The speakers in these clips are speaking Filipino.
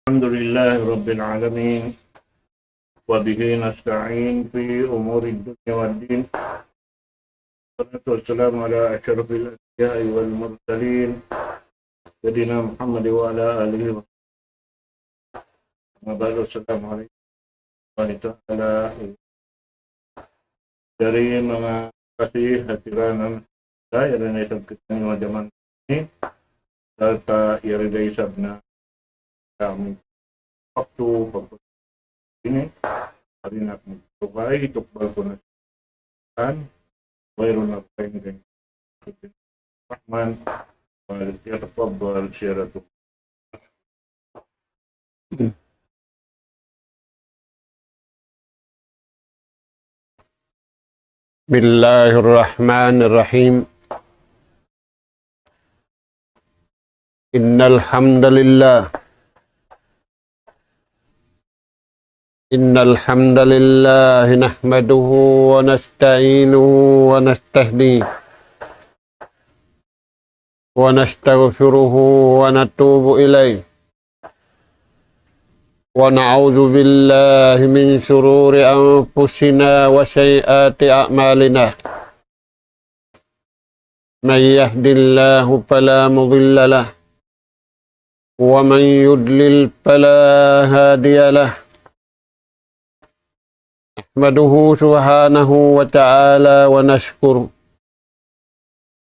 الحمد لله رب العالمين وبه نستعين في أمور الدنيا والدين والصلاة والسلام على أشرف الأنبياء والمرسلين سيدنا محمد وعلى آله وصحبه وبعد. السلام عليكم warahmatullahi taala dari mga kasih hatiran saya dan isab kita ni zaman ini data irida isab na kami waktu ini hari nak mencobai untuk balkon kan mayroon na tayong Rahman يتفضل سيرته. بسم الله الرحمن الرحيم. إن الحمد لله نحمده ونستعينه ونستهديه ونستغفره ونتوب إليه ونعوذ بالله من شرور أنفسنا وسيئات أعمالنا. من يهد الله فلا مضل له ومن يضلل فلا هادي له. نحمده سبحانه وتعالى ونشكره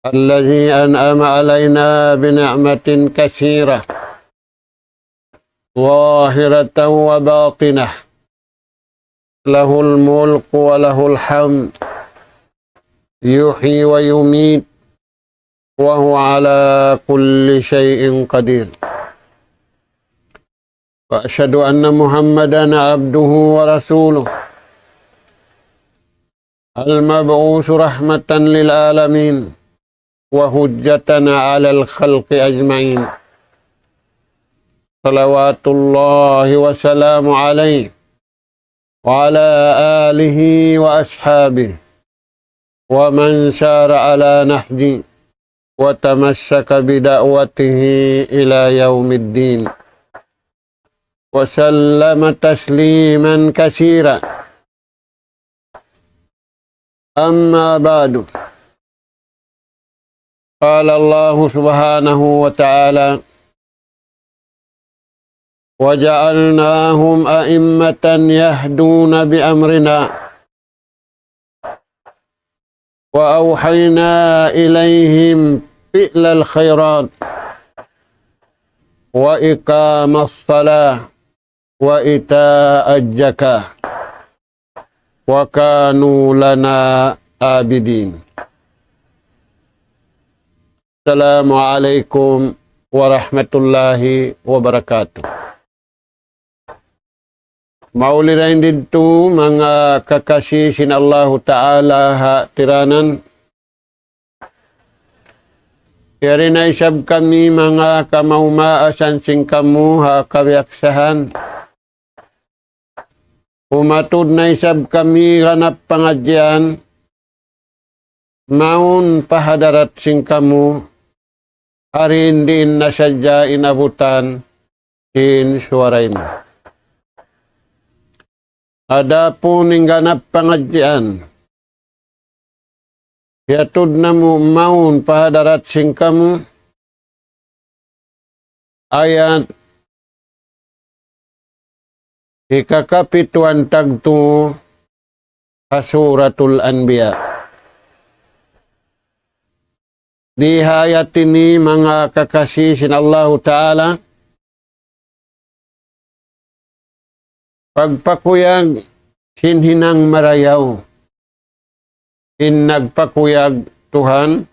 الذي أنعم علينا بنعمة كثيرة ظاهرة وباطنة، له الملك وله الحمد، يحيي ويميت وهو على كل شيء قدير. وأشهد أن محمدا عبده ورسوله المبعوث رحمة للعالمين وحجة على الخلق أجمعين. صلوات الله وسلام عليه وعلى آله وأصحابه ومن سار على نهجه وتمسك بدعوته إلى يوم الدين وسلم تسليما كثيرا. أما بعد، قال الله سبحانه وتعالى: وجعلناهم أئمة يهدون بأمرنا وأوحينا إليهم فعل الخيرات وإقام الصلاة وإيتاء الزكاة وكانوا لنا عابدين. السلام عليكم ورحمة الله وبركاته. Maulidain dito mga kakasih sin Allah Ta'ala ha tiranan. Yari na isab kami mga kamahumaasan sing kamu ha kawyaksahan. Umatud na isab kami ganap pangadyan. Maun pahadarat sing kamu. Harin din na sadya inabutan in suwarain. Ada po ning ganap pangadyan. Yatud na mo maun pahadarat sing kamu. Ayat ikakapituan tagto Suratul Anbiya. Di hayat ini mga kakasih sin Allah Ta'ala, pagpakuyag sinhinang marayaw, in nagpakuyag Tuhan,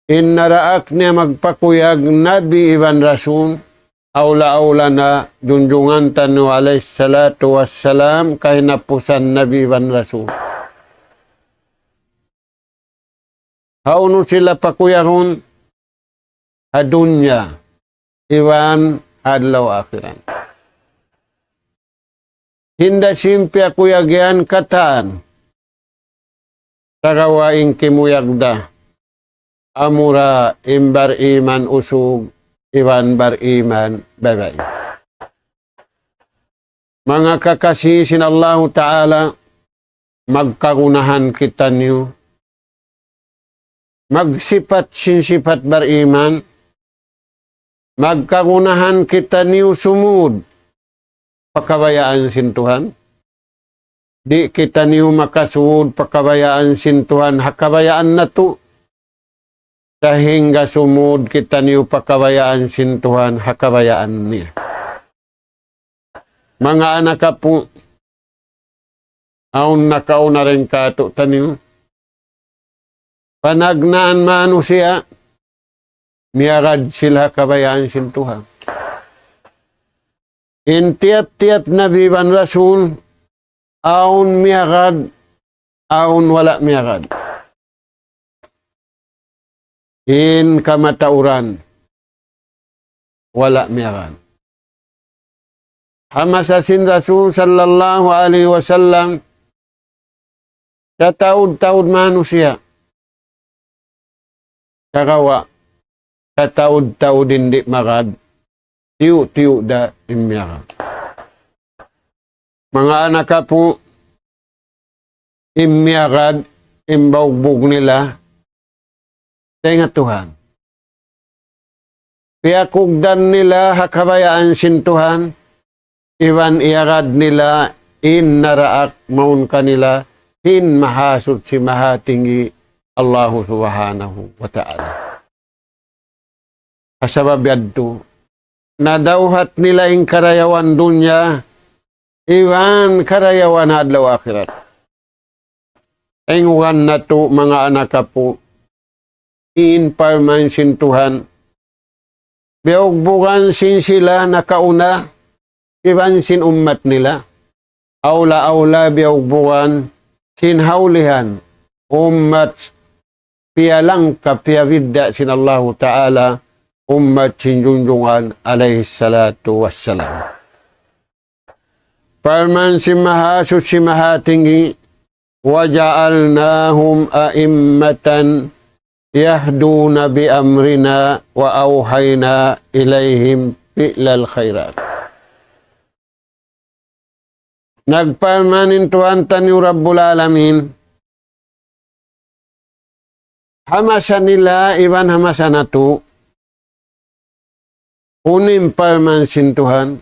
in naraak niya magpakuyag Nabi Iban Rasul, aula-aula na junjungan tanu alaih salatu wassalam kahinapusan Nabi Iban Rasul. Haunu sila pakuyahon adunya iwan adlaw akhiran. Hinda simpya kuyagyan kataan tagawaing kimuyagda amura imbar iman usug iwan bar iman babay. Mga kakasisin Allah Ta'ala, magkagunahan kita niyo. Magsipat sinsipat beriman. Magkagunahan kita niyo sumud. Pakabayaan sin Tuhan. Di kita niyo makasud pakabayaan sin Tuhan. Hakabayaan na to. Sehingga sumud kita niyo pakabayaan sin Tuhan. Hakabayaan niya. Mga anak po, aun nakauna rin kato taniyo. Panagnaan manusia, miyagad sila kabayaan sin Tuhan. In tiap-tiap Nabi ban Rasul, aun miyagad, aun wala miyagad. In kamatauran, wala miyagad. Hamasasin Rasul sallallahu alaihi wasallam, sa taud-taud manusia, kagawa, sa taud-taud hindi magad, tiyo-tiyo da imyagad. Mga anak po, imyagad, imbaugbog nila, sa Tuhan. Piyakugdan nila, hakabayaan sin Tuhan, iwan iagad nila, in naraak maun kanila, in mahasud si mahatingi Allah subhanahu wa ta'ala. Kasabab yadto, nadawhat nila in karayawan dunya, iwan karayawan adlaw akhirat. Inguhan na to mga anak po, in parmansin Tuhan, biogbugan sin sila nakauna, iwan sin ummat nila, aula-aula biogbugan, sin haulihan, ummat pialang kapiavidda sin Allah Ta'ala, ummat sin junjungan alaihi salatu wassalam. Parman si mahasud si mahatingi, waja'alnahum a'immatan yahduna bi amrina wa auhayna ilaihim fi'lal khairat. Nagparmanin Tuhan tani Rabbul Alamin, hamasa nila iban hamasa na to, unim parmansin Tuhan,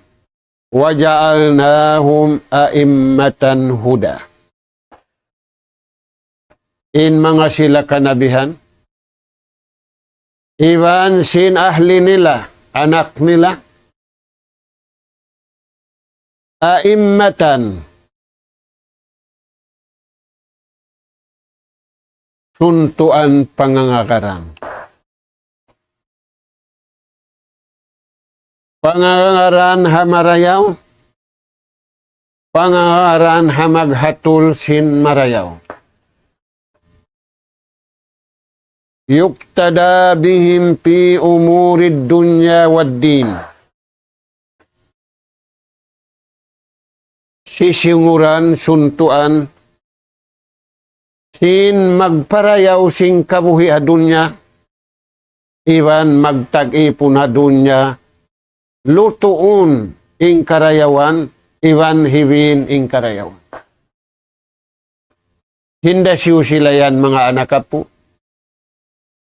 waja'alnahum a'immatan huda. In mga sila kanabihan, iban sin ahli nila, anak nila, a'immatan, suntuan pangangakaran. Pangangakaran hamarayaw, pangangakaran hamaghatul sin marayaw. Yuktada bihim fi umurid dunya wad din. Sisinguran, suntuan, sin magparayaw sing kabuhi adunya, iwan magtag-ipon adunya, lutuun ing karayawan, iwan hiwin ing karayawan. Hinda siyo sila yan mga anak po.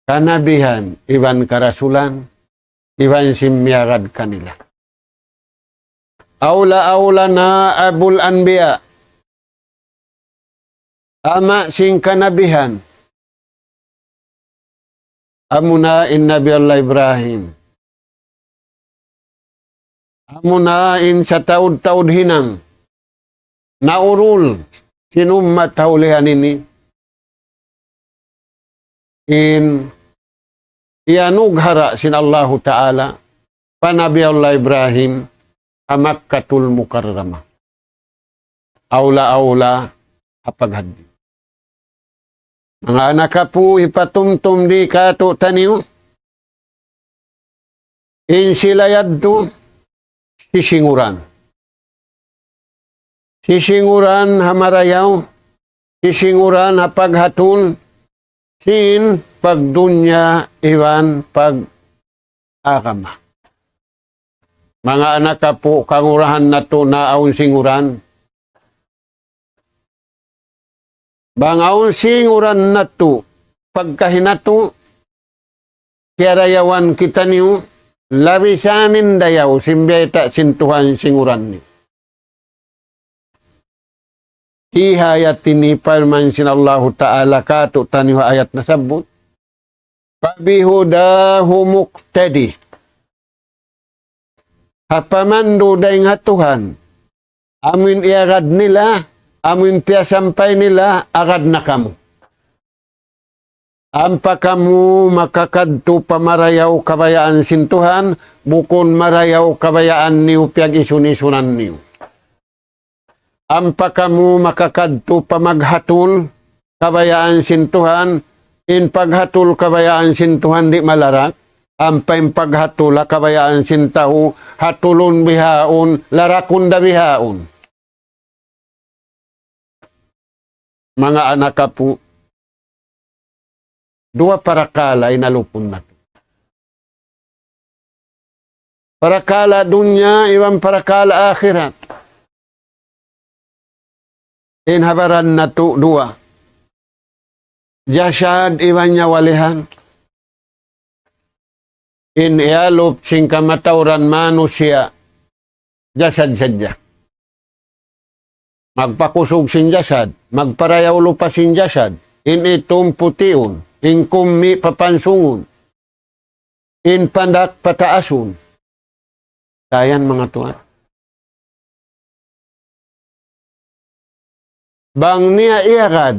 Kanabihan, iwan karasulan, iwan simyagad kanila. Aula-aula na abul anbiya. Ama sing kanabihan. Amuna in Nabi Allah Ibrahim. Amuna in sa taud-taud hinang. Naurul sinummat haulihan ini. In iyanughara sin Allah Ta'ala panabi Allah Ibrahim Makkatul Mukarramah. Aula-aula hapaghaddi. Mga anak po, ipatumtum di kato taniyo. In sila yadto, sisinguran. Sisinguran hamarayaw, sisinguran hapaghatul, sin pagdunya iwan pag-agama. Mga anak ka po, kangurahan na to na aun singuran. Bang aun singuran na to, pagkahinato, kaya rayawan kita niyo, labisanin dayaw, simbeta sintuhan singuran niyo. Ihayat tinipal man sinallahu ta'ala kato taniwa ayat na sabot. Pabihudahu muqtadi. Hapamando daing hatuhan. Amin iagad nila, amin piyasampay nila, agad na kamo. Ampa kamu makakadto pamarayaw kabayaan sintuhan, bukon marayaw kabayaan niyo piyag isun-isunan niyo. Ampa kamu makakadto pamaghatul kabayaan sintuhan, in paghatul kabayaan sintuhan di malarak, ampay paghatula kabayaan sintahu, hatulun bihaon, larakun da bihaon. Mga anak ka po, dua parakala ay nalupon na. Parakala dunya, ibang parakala akhirat. Inhabaran na to dua. Jasad iban niya walihan. In ialop sing kamatauran manusia. Jasad sadya. Magpakusog sin jasad. Magparayaw lupa sin jasad. In itum putiun. In kumi papansungun. In pandak pataasun. Tayan mga tuwan. Bang niya iagad,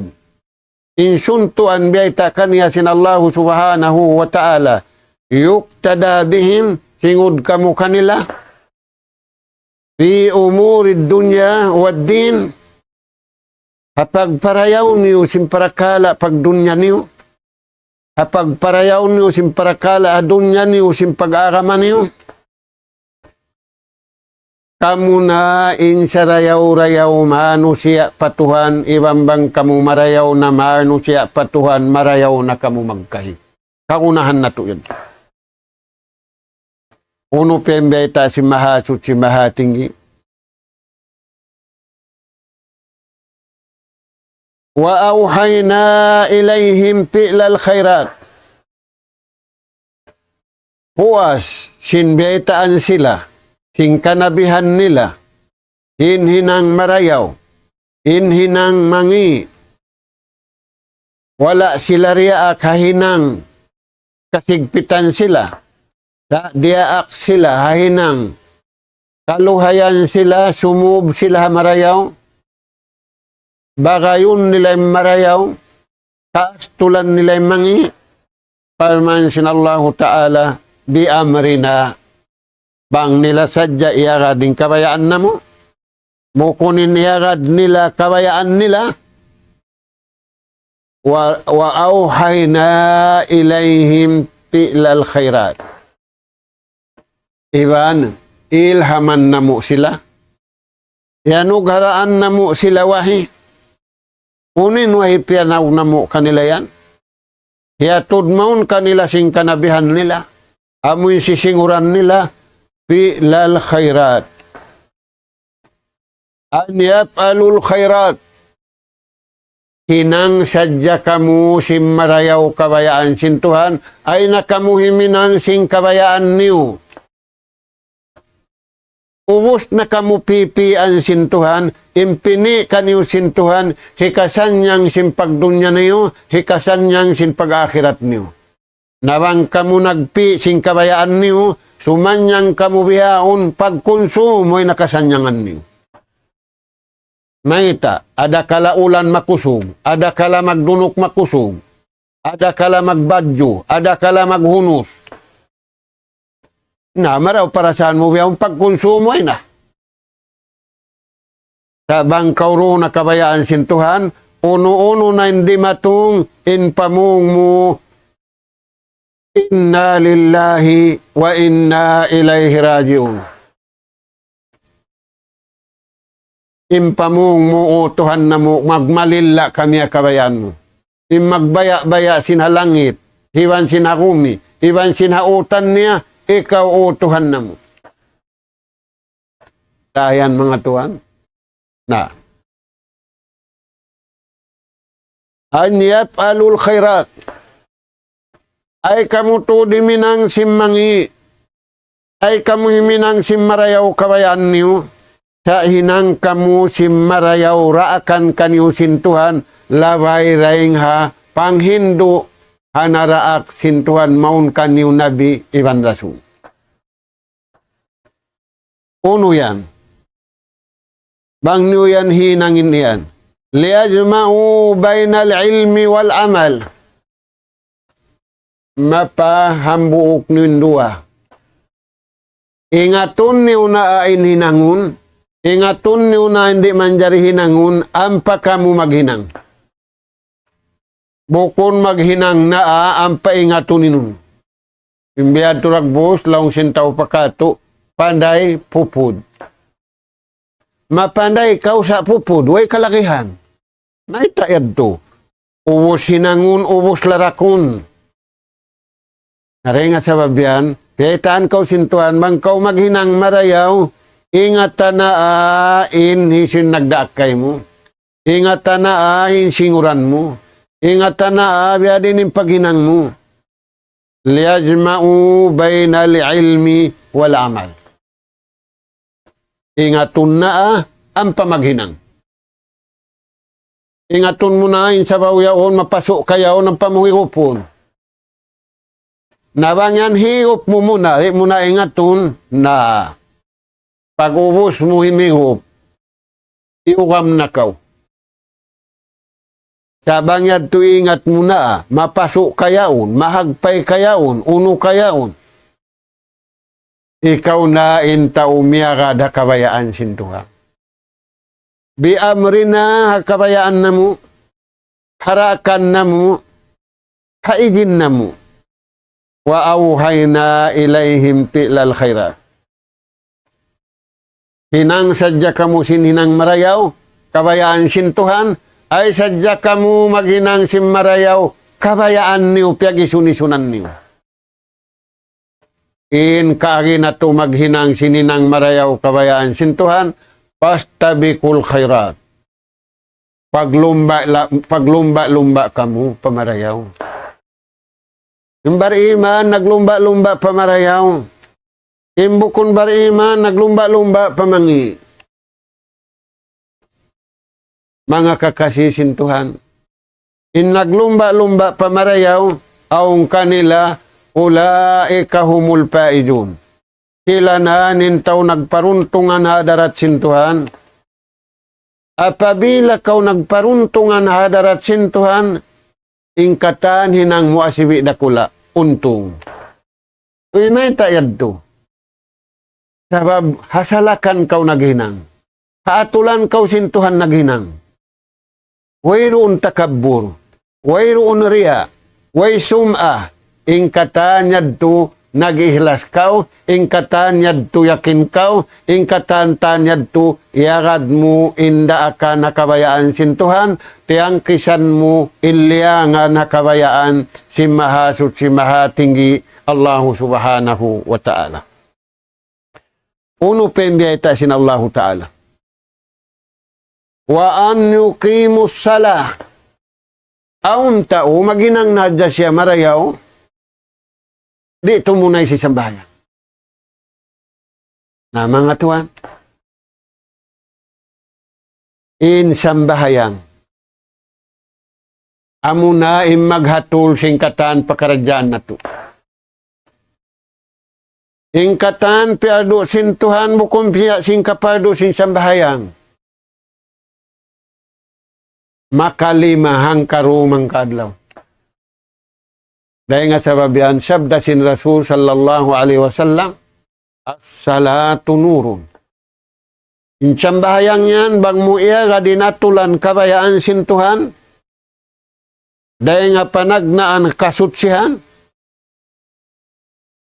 insuntuan biyayta kaniya sinallahu subhanahu wa ta'ala, yuktada bihim, singud kamu kanila, fi umurid dunya wa din, hapag parayaw niyo simparakala pag dunya niyo, hapag parayaw niyo simparakala dunya niyo simpag-araman niyo, kamu na insarayaw-rayaw manusia patuhan, ibambang kamu marayaw na manusia patuhan, marayaw na kamu magkahit. Kaunahan na to yun. Uno pembeta si mahasut si mahatinggi. Wa auhayna ilayhim fi'lal khairat. Puas, sinbetaan sila. Sing kanabihan nila, hinhinang marayaw, hinhinang mangi, wala sila riya kahinang kasigpitan sila, diaak sila hahinang, kaluhayan sila, sumub sila marayaw, bagayon nila marayaw, kaastulan nila mangi, palman sinallahu ta'ala, bi amrina, bang nila sadya iagad din kabayaan na mo? Bukunin iagad nila kabayaan nila? Wa auhayna ilayhim fi'lal khairat. Iban, ilhaman na mo sila. Yanugaraan na mo sila wahi. Kunin wahi piyanaw na mo kanila yan. Hiatod maun kanila sing kanabihan nila. Amoy sisinguran nila. Fi'lal khairat. An yaf'alul khairat. Hinang sadya kamu simarayaw kabayaan sintuhan, ay nakamuhiminang sing kabayaan niyo. Ubus na kamu pipian sintuhan, impini kaniyo sintuhan, hikasan niyang simpagdunya niyo, hikasan niyang simpag-akhirat niyo. Nawang kamu nagpi sing kabayaan niyo, sumanyang kamu bihaon pagkonsumo'y nakasanyangan niyo. Maita, ada kala ulan makusog, ada kala magdunok makusog, ada kala magbadyo, ada kala maghunos. Na, maraw para saan mo bihaon pagkonsumo'y na. Sa bangkaw ro na kabayaan sintuhan, uno-uno na hindi matung inpamong mo. Inna lillahi wa inna ilaihi raji'un. Impamong mo utuhan na mo, magmalilla kami kabayan mo. Magbaya-baya sinhalangit, hiwan sinakumi, hiwan sinautan niya, ikaw utuhan na mo. Dayan mga tuan. Na. An yaf'alul khairat. Ay kamu to diminang simmangi. Ay kamu himinang simmarayaw kabayaan niyo. Sa hinang kamu simmarayaw raakan kaniyo sintuhan. Labay raing ha panghindu hanaraak sintuhan maun kaniyo nabi Iban Rasul. Uno yan. Bang niyo yan hinangin yan. Liyajma'u bainal ilmi wal amal. Mapahambuok niyo dua. Ingatun niyo na ain hinangun. Ingatun niyo na hindi manjari hinangun. Ampa kamu maghinang. Bukon maghinang na ampa ingatun ninyo. Imbiyad turagbos, laong sintaw pakato. Panday pupud. Mapanday kau sa pupud, way kalakihan. Naitayad to. Ubos hinangun, ubos larakun. Naringa sa babian, kaitaan kau sintuhan, bang kau maghinang marayaw, ingatan na hisin nagdaakay mo. Ingatan na singuran mo. Ingatan na biadin yung paghinang mo. Liyajma'u bainal ilmi wal amal. Ingatun na ang pamaghinang. Ingatun mo na sabaw yaon, mapasok kayaw ng pamuhigupon. Nabangyan higup mo muna, muna ingatun na pag-ubos mo himigup, iukam na kaw. Sabangyan to ingat mo na, mapasok kayaon, mahagpay kayaon, uno kayaon. Ikaw na inta umiya da kabayaan sintuha. Bi amrina kabayaan na mo, harakan na mo, haigin na mo. Wa awhayna ilayhim fi'lal khairat. Hinang sadya kamu hinang marayaw, kabayaan sintuhan, ay sadya kamu maghinang simmarayaw, kabayaan niyo, piagisunisunan niyo. In kaagi na to maghinang sininang marayaw kabayaan sintuhan, pastabikul khairat. Paglumba-lumba kamu pamarayaw. Yung bariman, naglumba-lumba pamarayaw. Imbukon bariman, naglumba-lumba pamangi. Mga kakasisintuhan. In naglumba-lumba pamarayaw, aung kanila, ulaika humul paidun. Sila na nintaw nagparuntungan hadarat sintuhan. Apabila kau nagparuntungan hadarat sintuhan, ingkatan hinang muasibi dakula, untung. Uy, may tayad to. Sabab, hasalakan kau naghinang. Haatulan kau sintuhan naghinang. Wayroon takabbur. Wayroon riya. Way sum'ah. Ingkatan yadto nagihlas kau, ingkatan yadto yakin kau, ingkatan tan yadto iagad mo inda ka nakabayaan sintuhan, tiang kisan mo ilya nga nakabayaan si mahasut si mahatinggi Allah subhanahu wa ta'ala. Uno pembiyata sin Allah ta'ala. Wa an yuqimus salah. Aun tao maginang nadya siya marayaw, di tumunay si sambahayan. Na mga tuwan, in sambahayan, amo na maghatul singkatan pakaradyaan na to. Ingkatan piado sintuhan bukom piya singkapado sin sambahayan. Makalimahang karumang kadlaw. Dahil nga sa babian, sabda sin Rasul sallallahu alaihi wasallam, as-salatu nurun. Insyambahayang yan, bang muiya gadinatulan kabayaan sintuhan, dahil nga panagnaan kasutsihan,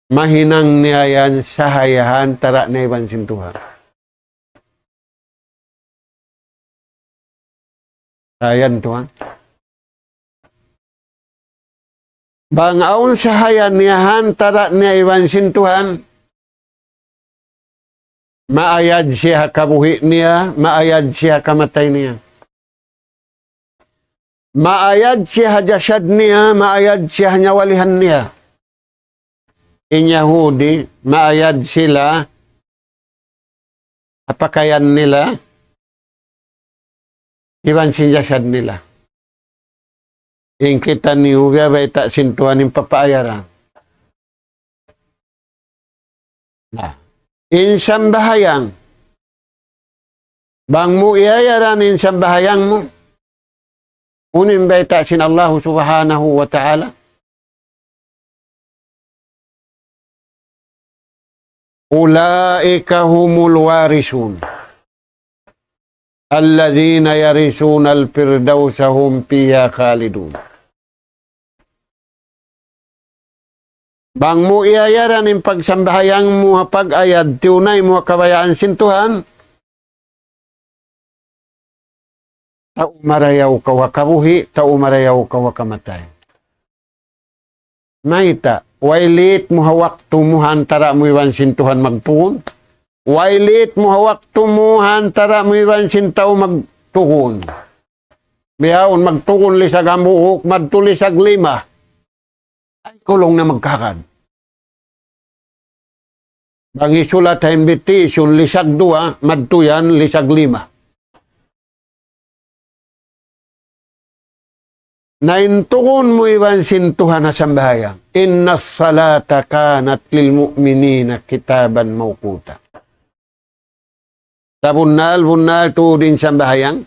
mahinang niya yan sa hayahan tara na iban sintuhan. Ayan tuhan. Bangaon sa hayan niyahan tara niya iban sintuhan. maayad siya kabuhi niya, maayad siya kamatay niya. Maayad siya hajasyad niya, maayad siya nyawalihan niya. In Yahudi, maayad sila, apakayan nila, iwan sinjasyad nila. In kita niyo, gabay ta sintuan yung papaayaran. In sambahayang, bang mo iayaran in sambahayang mo, unin ba ta sin Allah subhanahu wa ta'ala? Ulaika humul warisun alladhina yarisuna al-firdausa hum fiha khalidun. Bang mo iayaran in pagsambahayang mo pag-ayad, tiunay mo kabayaan sintuhan, tao marayaw ka wakabuhi, tao marayaw ka wakamatay. Maita, wailit mo hawak tumuhan tara mo iwan sintuhan magtuhon. Wailit mo hawak tumuhan tara mo iwan sintaw magtuhon. Biyahon magtuhon lisag ang buhok, madtulisag lima. Ay kulong na magkakad. Bang isulat ha invitation, lisag dua, madtuyan, lisag lima. Naintukon mo iwan sintuhan na sambahayang. Inna salata kanat lil mu'minina kitaban mawquta. Bunal to din sambahayang.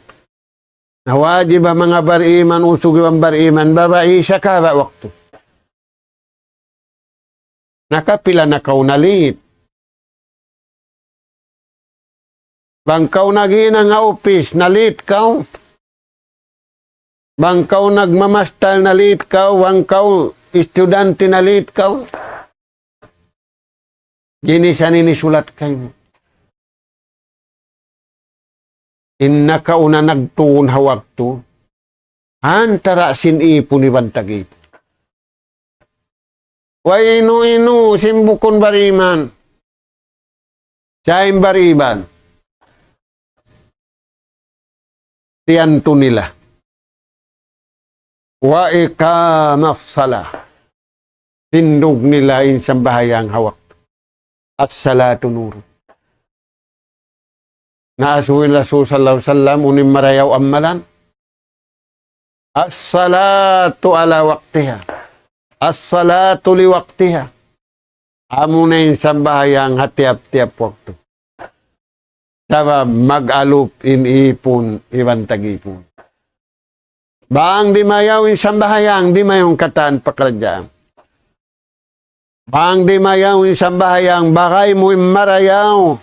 Nawajib mga bariman, usug ang bariman, babae sa kaba waktu. Nakapila na kaunalit. Bangkaw naginang nga office, nalit kaw. Bangkaw nagmamastal nalit kaw, bangkaw estudyante nalit kaw. Ginisan inisulat kayo. Inna kauna nagtuon hawag to, antara sinipon ni bantagip. Way inu simbukon bariman, saim bariban, tiyanto nila. Wa ikamas salah, tindog nila insang bahayang hawak. As-salatu nuru. Naasuhin Rasul sallallahu alaihi wasallam unim marayaw amalan. As-salatu ala waqtiha. As-salatu li waqtiha. Amo na yung sambahayang hatiap-tiap waktu. Sabab mag-alup inipon iwan tagipon. Bang di mayaw yung sambahayang, di mayong kataan pakradyaan. Bang di mayaw yung sambahayang, bakay mo yung marayaw.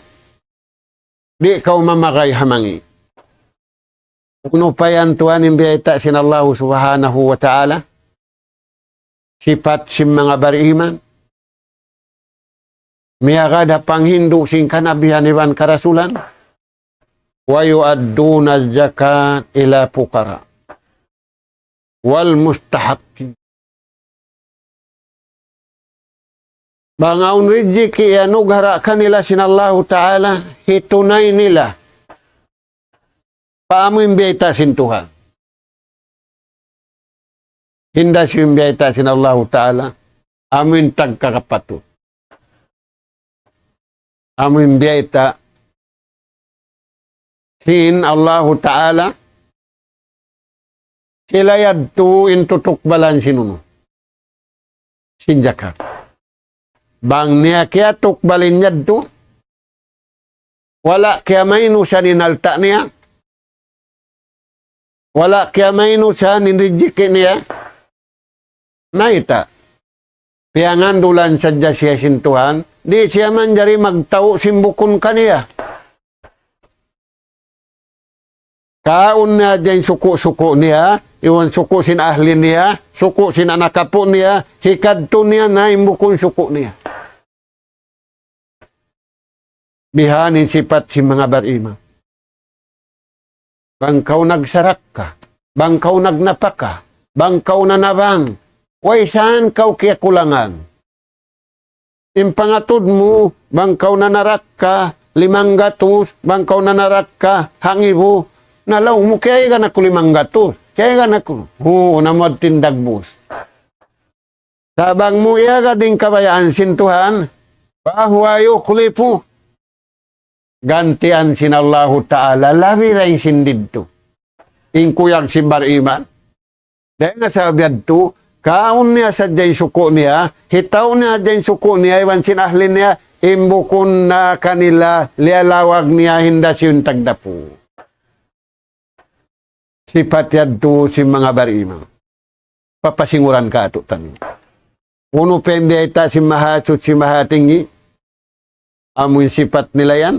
Di kau mamakay hamangi. Kuno pa yan tuan yung biyayta sin Allah subhanahu wa ta'ala. Sipat sim mga bariman. Miyagada pang Hindu sing kanabihan iwan karasulan. Wa yu'adduna zakat ila pukara. Wal mustahaqin. Bangaun rizki anughara kanila sinallahu ta'ala, hitunay nila. Paamo imbiyayta sin Tuhan. Hinda si imbiyayta sinallahu ta'ala, amin tagkakapatut. Amin imbiyayta sin Allahu ta'ala, sila yadto intutukbalan sinuno. Sinjakat. Bang niya kaya tukbalin niya to. Wala kaya mayno siya ninalta niya. Wala kaya mayno siya ninrijiki niya. Naita. Piyangan dulan sadya siya sintuhan. Di siya man jari magtao simbukon kaniya. Kaon niya dyan suko-suko niya. Iwan suko sin ahli niya. Suko sin anak kapo niya. Hikadto niya na imbukon suko niya. Bihanin sipat si mga barima. Bangkaw nagsarak ka, bangkaw nagnapak ka, bangkaw nanabang, way saan kaw kaya kulangan? Impangatod mo, bangkaw nanarak ka, 500 bangkaw na narak ka, hangibo, nalaw mo, kaya ka na ko 500, kaya ka na ko, namod tindag bus. Sabang mo iya ka din kabayaan sintuhan, bahuayo kulipo, gantian sinallahu ta'ala, labi rin sindid to. Inkuyag si Bariman. Dahil nga sabiad to, kaon niya sa dyan suko niya, hitaw niya dyan suko niya, iwan sinahli niya, imbukon na kanila, lialawag niya, hindas yung tagdapo. Sipat yad to si mga Bariman. Papasinguran ka ito tanin. Uno pende ita si mahasot si mahatingi, amoy sipat nila yan.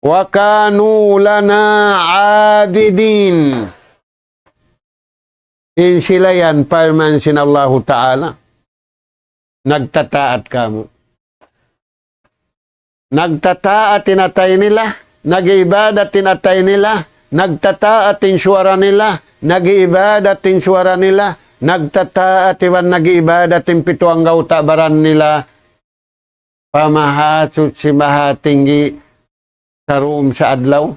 Wa kanu lana abidin. In sila yan, parman sinallahu ta'ala. Nagtataat kamo. Nagtataat tinatay nila. Nag-ibadat tinatay nila. Nagtataat tinsuara nila. Nag-ibadat tinsuara nila. Nagtataat iwan nag-ibadat tinpituang gauta baran nila. Pamahatsut si mahatinggi sa room sa adlaw.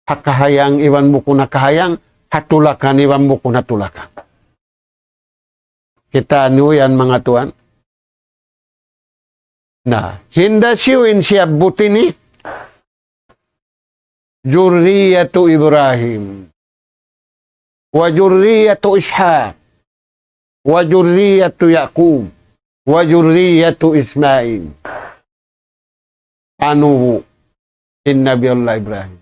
Hakahayang iwan mo ko nakahayang. Hatulakan iwan mo ko natulakan. Kita ano yan mga tuan? Na, hindasiwin siya buti ni Jurriyatu Ibrahim wa Jurriyatu Ishaq wa Jurriyatu Yaqub wa Jurriyatu Ismail. Ano in Nabiullah Ibrahim?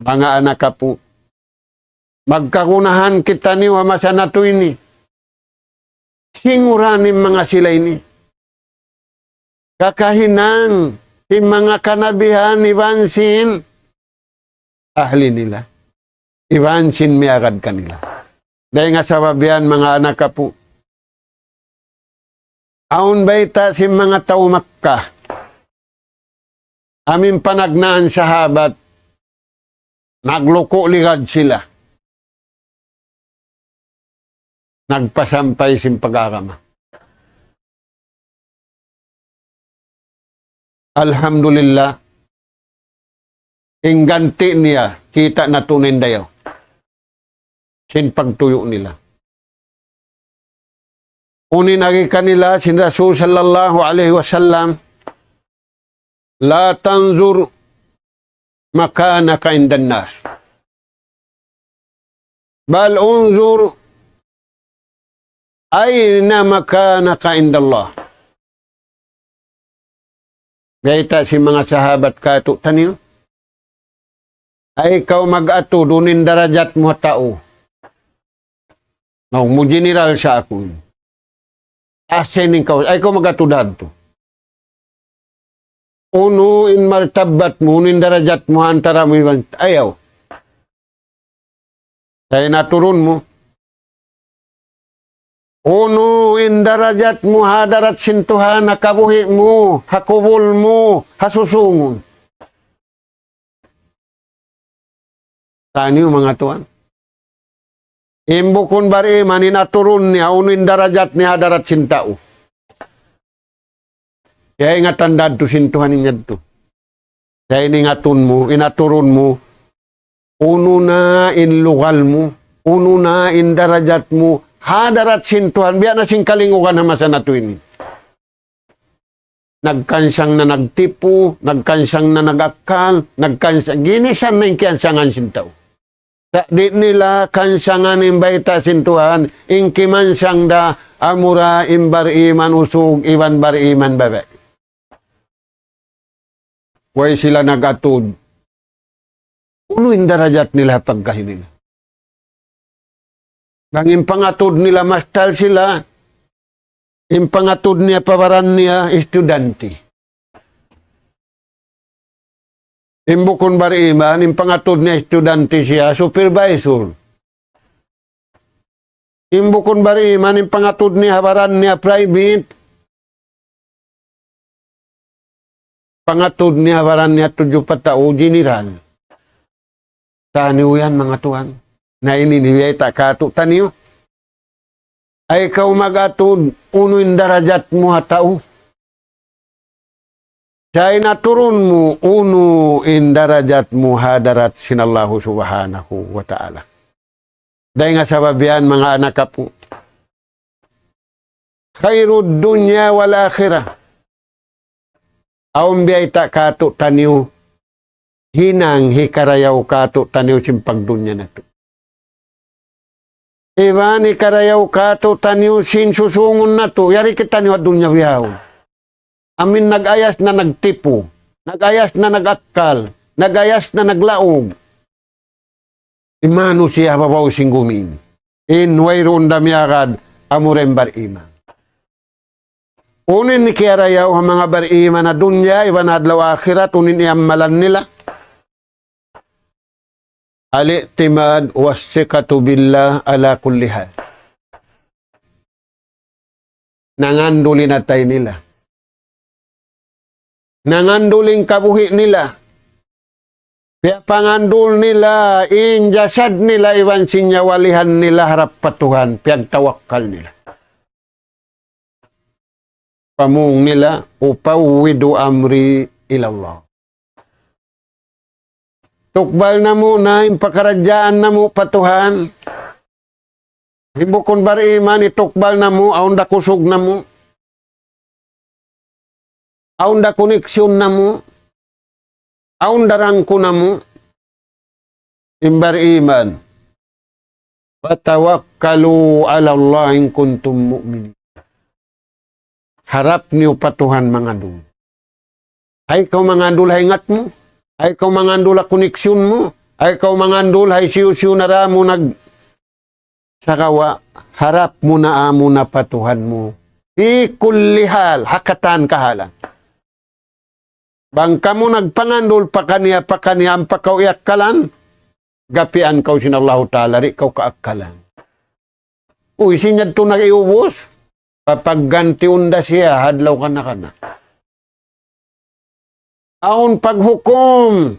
Mga anak ka po, magkakunahan kita ni wamasa na to ini. Singuranin mga sila ini. Kakahinang, si mga kanabihan, ibansin, ahli nila. Ibansin miagad kanila. Dahil nga sa babian, mga anak ka po, aun ba ita si mga tao Makkah, amin panagnaan sa habat, nagluko ligad sila. Nagpasampay sin pag-akama. Alhamdulillah, ingganti niya, kita na tunin dayaw. Sin pagtuyo nila. Unin agi kanila, sin Rasul sallallahu alaihi wasallam, la tanzur makanaka indan nas. Bal unzur ayna makanaka indallah. Gaita si mga sahabat kato taniyo. Ay ikaw mag-ato dunin darajat mo tao. No, mo general sa ako. Asen ikaw, ay ikaw mag-ato dadto. Uno in martabat mo, unin darajat mo, antara mo iban, ayaw. Kaya naturun mo. Uno in darajat mo, hadarat sintuhan, nakabuhi mo, hakubol mo, hasusungon. Tani yung mga tuan. Imbukon bari, maninaturun niya, uno in darajat ni hadarat sintao. Kaya ingatan dadto sintuhan niya to. Kaya iningatun mo, inaturun mo, uno na in lugal mo, uno na in darajat mo, hadarat sintuhan, biya na sing kalingukan na masa na to ini. Nagkansang na nagtipo, nagkansang na nagakal, nagkansang, ginisan na yung kiansangan sintaw. Di nila kansangan imbaita sintuhan, inkimansang da amura imbar iman usug, iwan bar iman babe. Way sila nagatod. Uno yung darajat nila pagkahin nila. Nang impangatod nila mastal sila, impangatod niya pabaran niya estudyante. Imbukon bariman, impangatod niya estudyante siya, supervisor. Imbukon bariman, impangatod niya habaran niya private. Pangatod niya habaran niya 7 patao, general. Taniw yan mga tuhan. Na ininibiyay takato taniyo. Ay ikaw mag-atod, uno yung darajat mo hatao. Siya naturun mo, uno in darajat mo hadarat sinallahu subhanahu wa ta'ala. Dahil nga sa babiyan, mga anak ka po, khairud dunya wal akhirah. Aum biyay ta kato taniw, hinang hikarayaw kato taniw simpag dunya na to. Iban hikarayaw kato taniw sin susungon na to, yari kita niwa dunya biyaw. Amin nagayas na nagtipo, nagayas na nagakkal, nagayas na naglaog. Imano siya babaw singgumin. In wayron damyagad amurem barima. Unin ni kiyarayaw ang mga barima na dunya, iban adlaw akhirat, unin iamalan nila. Al-i'timad was-sikatu billah ala kulli hal. Nangandulin natay nila. Nanganduling kabuhi nila. Kaya pangandul nila, injasad nila, iwan sinyawalihan nila harap patuhan, piyagtawakkal nila. Pamung nila, upawidu amri ilallah. Tukbal na muna, impakaradyaan na mo patuhan. Hibukon bariman, itukbal na mo, aunda kusog na mo. Aunda koneksyon na mo. Aunda rangko na mo. Imbar iman. Watawakkalu ala Allah in kuntum mu'minin. Harap niyo patuhan mga dul. Ay kau mga dul hingat mo. Ay kau mga dul koneksyon mo. Ay kau mga dul hay siyo-siyo na ramo nag sakawa. Harap mo na amo na patuhan mo. Fi kulli hal, hakatan kahalan. Bang kamu nagpangandol pakaniya ang pakaw iakkalan, gapian kau sinallahu ta'ala, ri kau kaakkalan. Uy, sinyad to nag-iubos, papagganti unda siya, hadlaw ka na. Aon paghukom,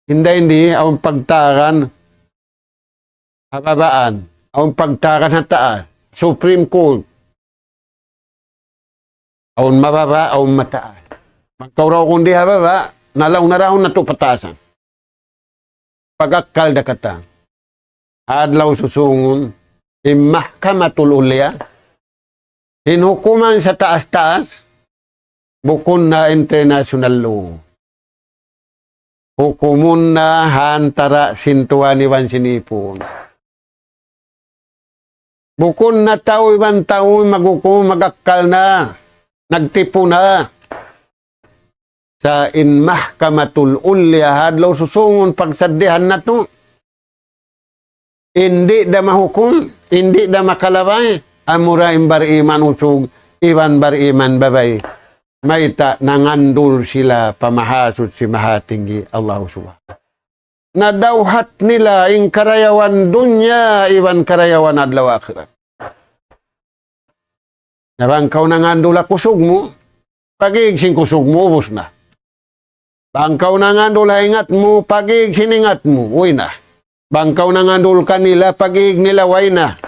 hindi, aon pagtaran, hababaan, aon pagtaran hataas, Supreme Court, aun mababa, aun mataas. Magkauraw kundi hababa, nalaw na raw na ito pataasan. Pagakal da kata, adlaw susungon, imahkamatul ulya, hinukuman sa taas-taas, bukon na international law. Hukumun na hantara sintuan iwan sinipon. Bukon na tao iwan tao, maghukum, magakal na. Nagtipo na sa mahkamatul ulya hadlaw susungon pagsaddihan na to. Hindi da mahukum, hindi da makalabay. Amura imbar iman usog, iwan bar iman babay. Maita nangandul sila pamahasud si mahatinggi Allah subhanahu. Nadawhat nila ing karayawan dunya, iwan karayawan adlaw akhirat. Nabangkaw na nga ndula kusog mo, pag-iigsing kusog mo, ubos na. Bangkaw na nga ndula ingat mo, pag-iigsing ingat mo, uwi na. Bangkaw na nga ndul kanila, pag-iig nila, uwi na.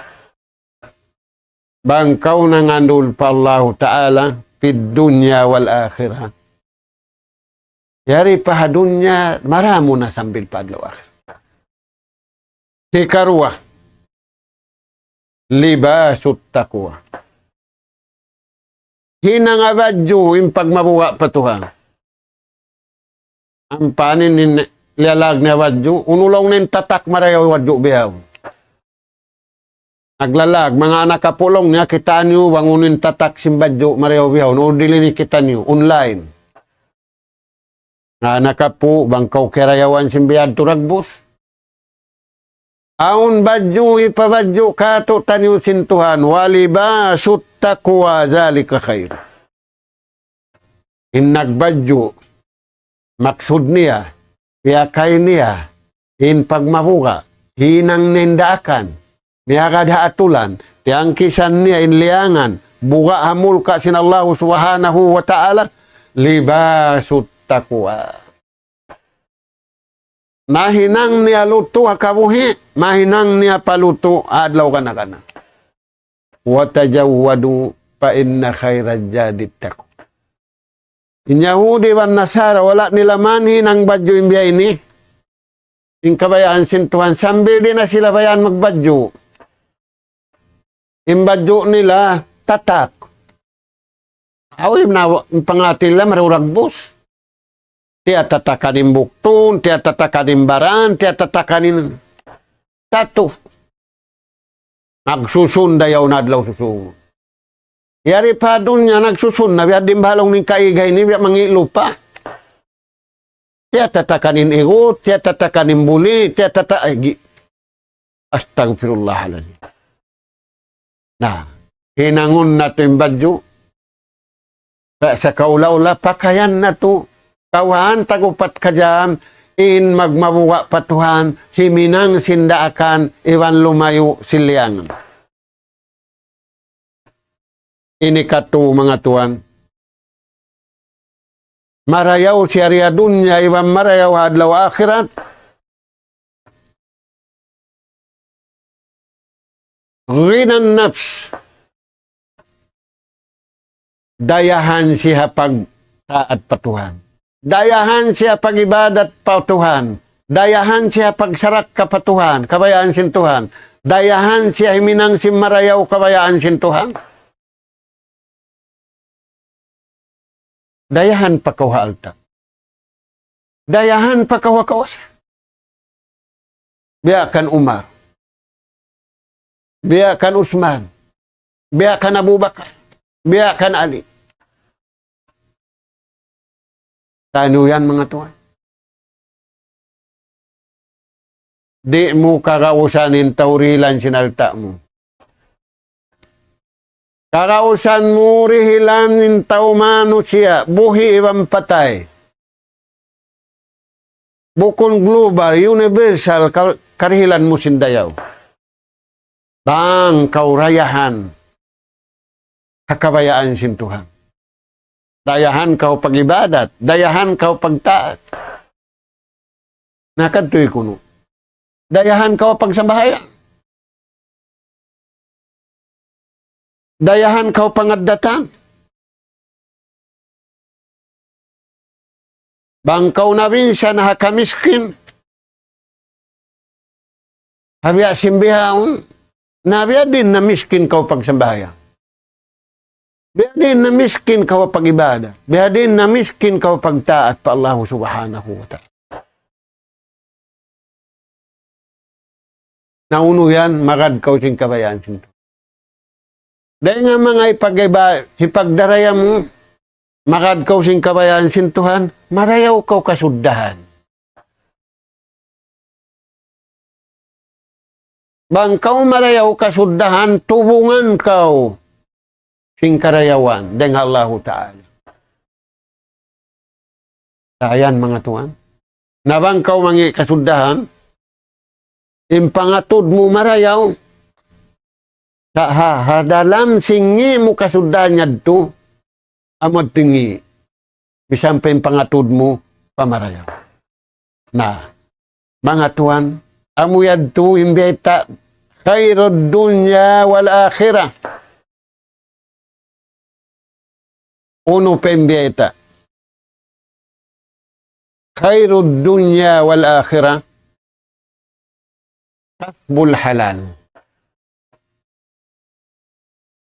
Bangkaw na nga ndul pa Allah Ta'ala, pid dunya wal akhirah. Yari pa dunya, maramo na sambil padlaw akhir. Hikarwa, libasut taqwa. Hinangabadyo yung pagmabuwa patuhan. Ang panin ni lialag na wadyo, unulong nin tatak marayaw wadyo biyaw. Naglalag, mga anak kapulong niya, kita niyo, bangunin tatak simbadyo marayaw biyaw, noodili ni kita niyo, online. Nga anak kapo, bangkaw kirayawan simbiyad turagbos. Aun badyo, ipabadyo kato taniyo sintuhan, waliba suttaqwa zalika khair. In nagbadyo, maksud niya, piyakay niya, in pagmabuka, hinang nindakan, niya kadhaatulan, tiangkisan niya in liangan, buka hamul ka sinallahu subhanahu wa ta'ala, libasut taqwa. Mahinang niya luto mahinang niya paluto adlaw kana. Watajawwadu fa inna khairad jadi taqwa. In Yahudi wan Nasara, wala nila manhin ang badyo imbiya ini. Yung kabayaan sintuhan, sambil din na sila bayan magbadyo. Yung badyo nila, tatak. Awim na, pangatil na maruragbos. Tiya tatakanin buktun, tiya tatakanin baran, tiya tatakanin tato. Nagsusunda yaw na adlaw susunod. Yari pa doon niya nagsusunda, biya dimbalong ni kaigay ni, biya mangilu pa. Tiya tatakanin igot, tiya tatakanin buli, tiya tatakanin... Astagfirullahaladzim. Nah, hinangon na ito yung badyo. Sa kaula-ula, pakayan na to. Kawahan, tagupat ka dyan, in magmabuwa patuhan, himinang sindaakan, iwan lumayo siliangan. Ini katu mga tuan. Marayaw siya dunya, iwan marayaw hadlaw akhirat. Rinan nafs. Dayahan siya pag taat patuhan. Dayahan siya pag-ibadat patuhan. Dayahan siya pagsarak kapatuhan, kabayaan sintuhan. Dayahan siya himinang simarayaw, kabayaan sintuhan. Dayahan pa kauhalta. Dayahan pa kawas. Biakan Umar. Biakan Utsman. Biakan Abu Bakar. Biakan Ali. Tano yan mga tuwan. Di mo kakausanin taurilan sinalta mo. Kakausan mo rihilan in taumano siya, buhi ibang patay. Bukon global, universal, karihilan mo sindayaw. Bang kaurayahan, kakabayaan sintuhan. Dayahan kau pag-ibadat, dayahan kau pagtaat. Nakadtoy kuno. Dayahan kau pagsambahayan. Dayahan kau pangadatan. Bangkaw na binsa na hakamiskin. Habya simbihaon. Nabiya din na miskin kau pagsambahayan. Biya din na miskin ka pag-ibada. Biya din na miskin ka pagtaat pa Allah subhanahu wa ta'ala. Nauno yan, magad ka sing kabayaan sinto. Dahil nga mga ipagdaraya mo, magad ka sing kabayaan sintuhan, marayaw ka kasuddahan. Bangkaw marayaw kasuddahan, tubungan ka sing karayawan dengan Allah Ta'ala. Ayan mga tuan. Nabang kau mangi kasudahan, impangatod mo marayaw, dalam singi mo kasudahan niya to, amod tingi, bisampa impangatod mo pamarayaw. Na, mga tuan, amuyad to imbeta, khairud dunya wal akhirah. Uno pembieta. Khairud dunya wal akhirah. Kasbul halal.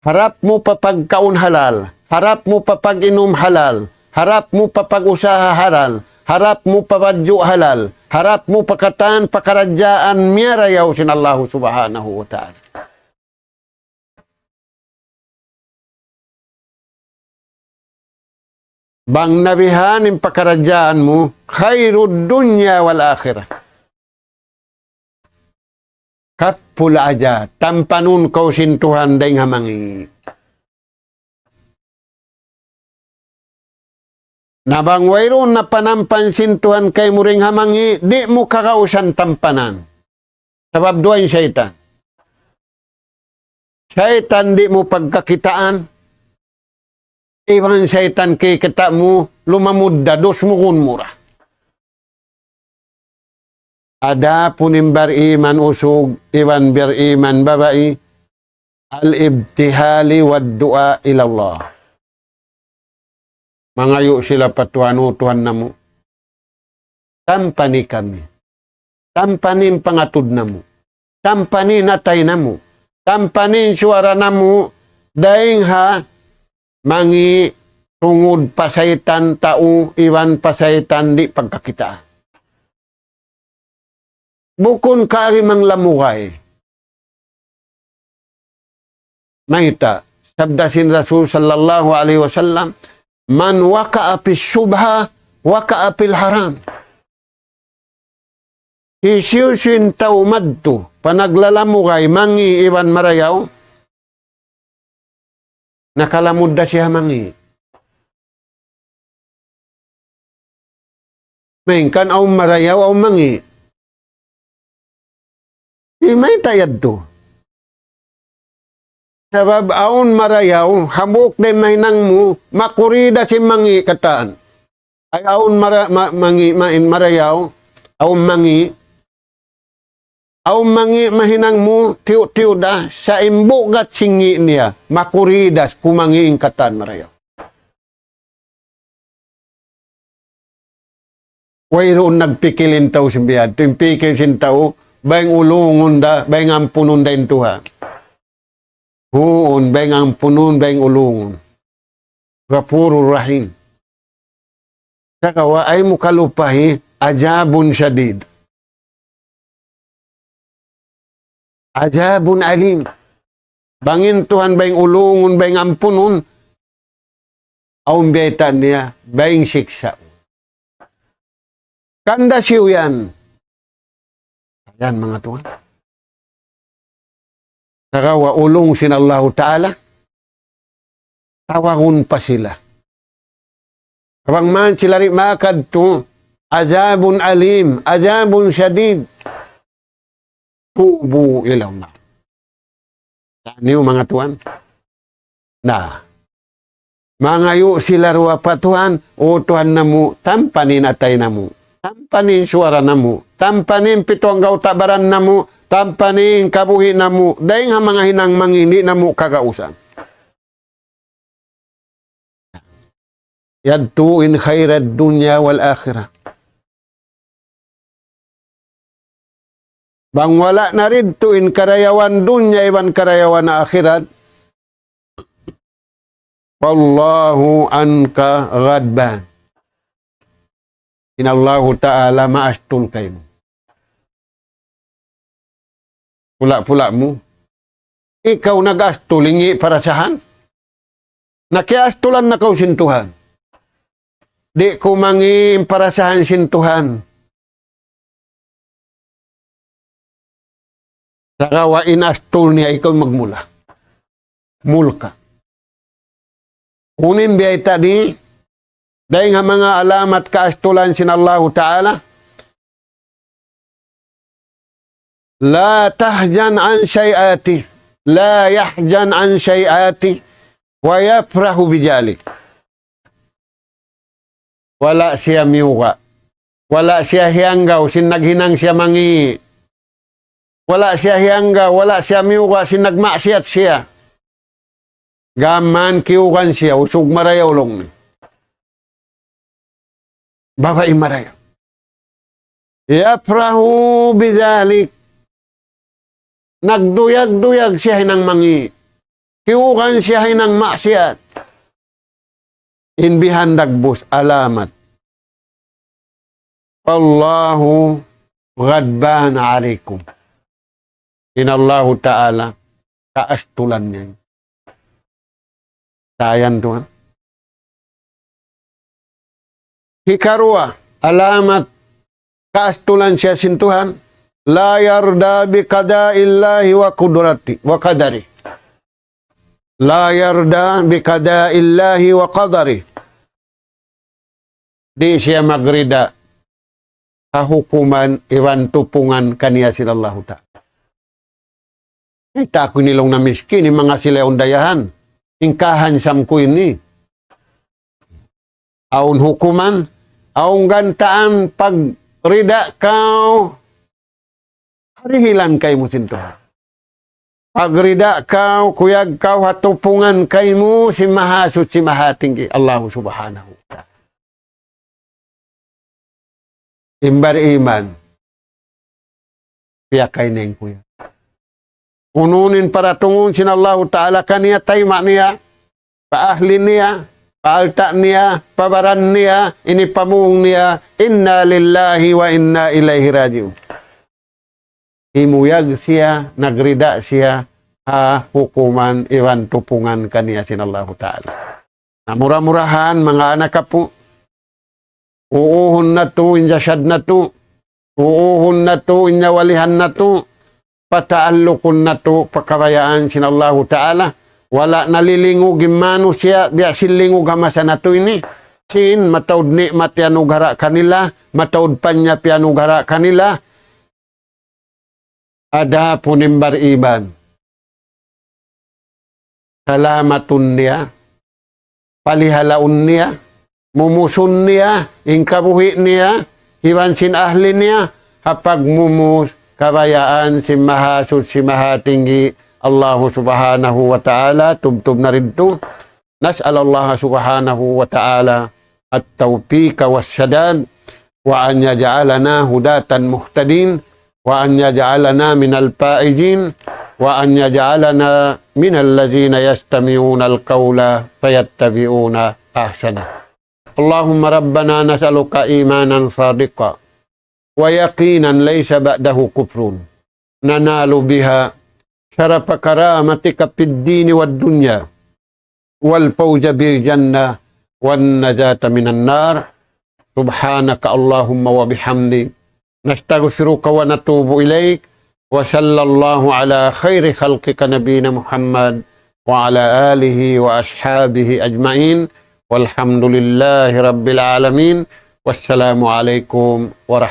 Harap mo papagkaon halal. Harap mo papag-inom halal. Harap mo papag-usaha halal. Harap mo papadyo halal. Harap mo pakatan pakaradyaan miyarayaw sin Allah subhanahu wa ta'ala. Bang nabihan yung pakaradyaan mo, khairud dunya wal akhirah. Kapula aja, tampanun kau sintuhan daing hamangi. Nabang wayron na panampan sintuhan kay muring hamangi, di mo kakausan tampanan. Sabab doon syaitan. Syaitan di mo pagkakitaan. Iwan syaitan kay kita mo, lumamudda, dos mo kun mura. Ada punim beriman usug, iwan beriman babai, al-ibtihali wad du'a ilallah. Mangayo sila patuano Tuhan namo. Tampani kami. Tampanin pangatud namo. Tampanin natay namo. Tampanin suara namo. Daing ha mangi tungod pasaytan tao iwan pasaytan di pagkakita. Bukon kari mang lamukay. Maita, sabdasin Rasul sallallahu alaihi wasallam, man waka'a fis subha, waka'a fil haram. Isiyusin tao madto, panaglalamukay, mangi iwan marayaw, nakalamud da siya mangi. Maingkan aw marayaw aw mangi. Di may tayad to. Sabab aon marayaw, habuk de mahinang mo, makurida si mangi kataan. Ay aon marayaw, aon mangi mahinang mo, tiyo da, sa imbugat singi niya, makuridas kumangiing kataan marayaw. Wayroon nagpikilin tao si biyad, yung pikil sin tao, bayang ulungon da, bayang ampunon da intuha. Huon, bayang ampunon, bayang ulungon. Gapuro rahim. Sakawa ay mukalupahi, ajabun syadid. Ajabun alim. Bangin Tuhan bayang ulungon, bayang ampunon, aung biyaitan niya, bayang siksa. Kanda siyo yan. Yan mga Tuhan. Nakawa ulong sin Allah Ta'ala. Tawangon pa sila. Kapag man sila rin makad to, azabun alim, azabun syadid. Tubu ilaw na. Niyo mga Tuhan. Na. Mangayo sila ruwa pa Tuhan, o Tuhan na mo, tampanin atay na mo. Tampanin suara namo, tampanin pitong gaw tabaran namo, tampanin kabuhi namo, dahil nga mga hinang mangini namo kagausan. Yadtu in khairad dunya wal akhirah. Bang wala na rin in karayawan dunya iwan karayawan na akhirat. Wallahu anka ghadban. Inallahu Ta'ala maastul kayo. Pula-pula mo. Ikaw nag-astulingi para sahan. Nakiastulan na kau sintuhan. Di ko mangim para sahan sintuhan. Sakawa inastul niya ikaw magmula. Mulka. Kunin biyay tadi. Dahil nga mga alamat kaastulan sin Allah Ta'ala. La tahjan an syai'ati. La yahjan an syai'ati. Wa yafrahu bijalik. Wala siya miuka. Wala siya hiyanggaw sin naghinang siya mangi. Wala siya hiyanggaw. Wala siya miuka sin nagmaksiat siya. Gaman kiukan siya. Usog marayaw long ni. Babae marayaw. Yafrahu bijalik. Nagduyag-duyag siya ng mangi. Kiukan siya ng maksiat. Inbihan dagbus alamat. Allahu ghadban alaikum. Inallahu Ta'ala kaastulan niya. Tayan Tuhan. Hikarua, alamat kaastulan siya sin Tuhan. La yarda bi qada'illahi wa qudrati wa qadari. La yarda bi qada'illahi wa qadari. Di siya magrida sa hukuman iwan tupungan kaniya sila Allah Ta'ala. Kita ko nilong na miskin, mga sila undayahan. Ingkahan samko ini. Aun hukuman, aun gantaan pagrida kau harihilan kay mo sintuhan. Pagrida kau, kuyag kau, hatupungan kay mo, si mahasut, si mahatinggi, Allah subhanahu wa ta'ala. Imbar iman, piyakay neng kuya. Ununin para tungun sin Allah ta'ala kaniya, tayma niya, paahlin niya, paalta niya, pabaran niya, inipamung niya, inna lillahi wa inna ilaihi rajiun. Imuyag siya, nagrida siya, hukuman, iwan tupungan kaniya sin Allah ta'ala. Murah-murahan, mga anak ka po, uuhon na to, injasyad na to, uuhon na to, inyawalihan na to, pataallukon na to, pakabayaan sin Allah ta'ala. Wala nalilingog imano siya, biya silingog hamasa na to ini. Sin, mataud ni matyanugara kanila, mataud panya pianugara kanila. Ada punimbar iban. Salamatun niya, palihalaun niya, mumusun niya, ingkabuhi niya, hiwansin ahli niya, hapag mumus, kabayaan si mahasud, si mahatinggi, Allah subhanahu wa ta'ala, tubtub na rin to. Nas'al Allah subhanahu wa ta'ala at-tawfiq was-sadad wa an yaj'alana hudatan muhtadin wa an yaj'alana minal faizin wa an yaj'alana minal ladzina yastami'una al-qawla fayattabi'una ahsana. Allahumma rabbana nas'aluka imanan sadiqa wa yaqinan laysa ba'dahu kufrun nanalu biha syarafa karamatika fid dini wad dunya wal fawza bil jannah wan najata minan nar. Subhanaka Allahumma wa bihamdi nastaghfiruka wa natubu ilaik wa sallallahu ala khairi khalqika nabiyina Muhammad wa ala alihi wa ashabihi ajma'in walhamdulillahi rabbil alamin. Wassalamu alaikum warahmatullahi